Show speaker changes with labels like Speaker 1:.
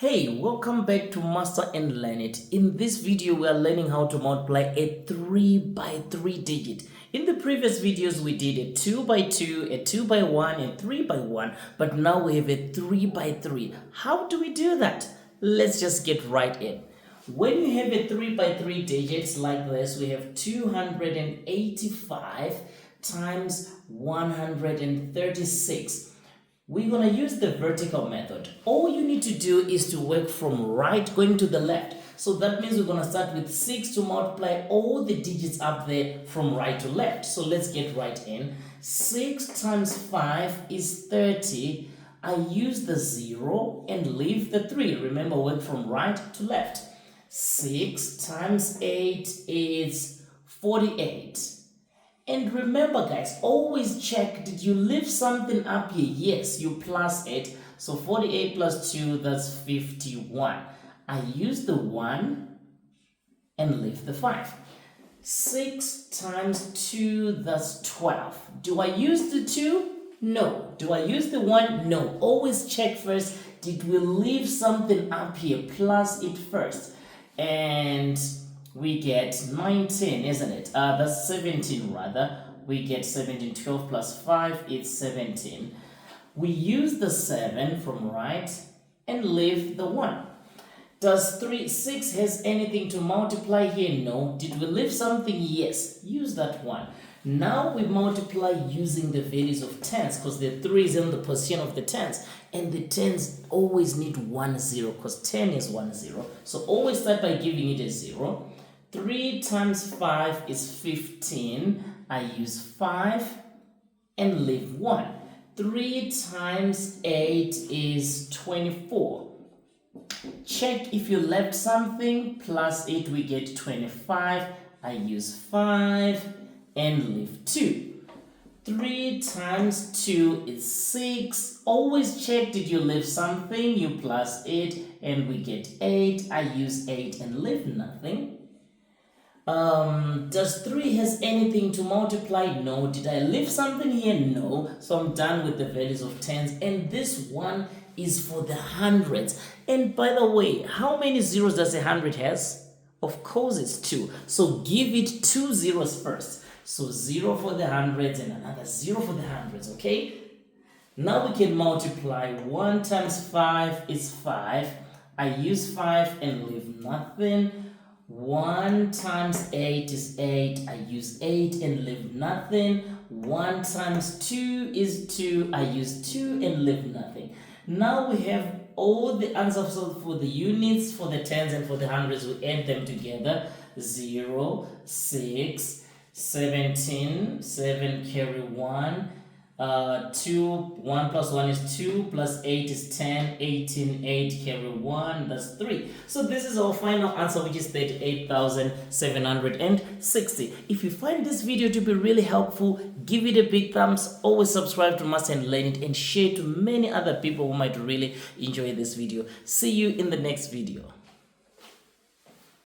Speaker 1: Hey, welcome back to Masterandlearnit. In this video, we are learning how to multiply a 3 by 3 digit. In the previous videos, we did a 2 by 2, a 2 by 1, a 3 by 1, but now we have a 3 by 3. How do we do that? Let's just get right in. When you have a 3 by 3 digits like this, we have 285 times 136. We're going to use the vertical method. All you need to do is to work from right going to the left. So that means we're going to start with 6 to multiply all the digits up there from right to left. So let's get right in. 6 times 5 is 30. I use the 0 and leave the 3. Remember, work from right to left. 6 times 8 is 48. And remember, guys, always check, did you leave something up here? Yes, you plus it. So 48 plus 2, that's 51. I use the 1 and leave the 5. 6 times 2, that's 12. Do I use the 2? No. Do I use the 1? No. Always check first, did we leave something up here? Plus it first. And we get 19, isn't it? That's 17 rather. We get 17. 12 plus 5 is 17. We use the 7 from right and leave the 1. Does 6 has anything to multiply here? No. Did we leave something? Yes. Use that 1. Now we multiply using the values of tens because the 3 is in the position of the tens. And the tens always need 1 0 because 10 is 1 0. So always start by giving it a 0. 3 times 5 is 15. I use 5 and leave 1. 3 times 8 is 24. Check if you left something. Plus 8, we get 25. I use 5 and leave 2. 3 times 2 is 6. Always check, did you leave something? You plus 8 and we get 8. I use 8 and leave nothing. Does 3 has anything to multiply? No. Did I leave something here? No. So I'm done with the values of tens. And this one is for the hundreds. And by the way, how many zeros does 100 has? Of course it's 2. So give it 2 zeros first. So 0 for the hundreds and another 0 for the hundreds, okay? Now we can multiply. 1 times 5 is 5. I use 5 and leave nothing. 1 times 8 is 8. I use 8 and leave nothing. 1 times 2 is 2. I use 2 and leave nothing. Now we have all the answers for the units, for the tens, and for the hundreds. We add them together. 0, 6, 17, 7 carry 1. 2, 1 plus 1 is 2, plus 8 is 10, 18, 8 carry 1, that's 3. So this is our final answer, which is 38,760. If you find this video to be really helpful, give it a big thumbs. Always subscribe to Masterandlearnit and share to many other people who might really enjoy this video. See you in the next video.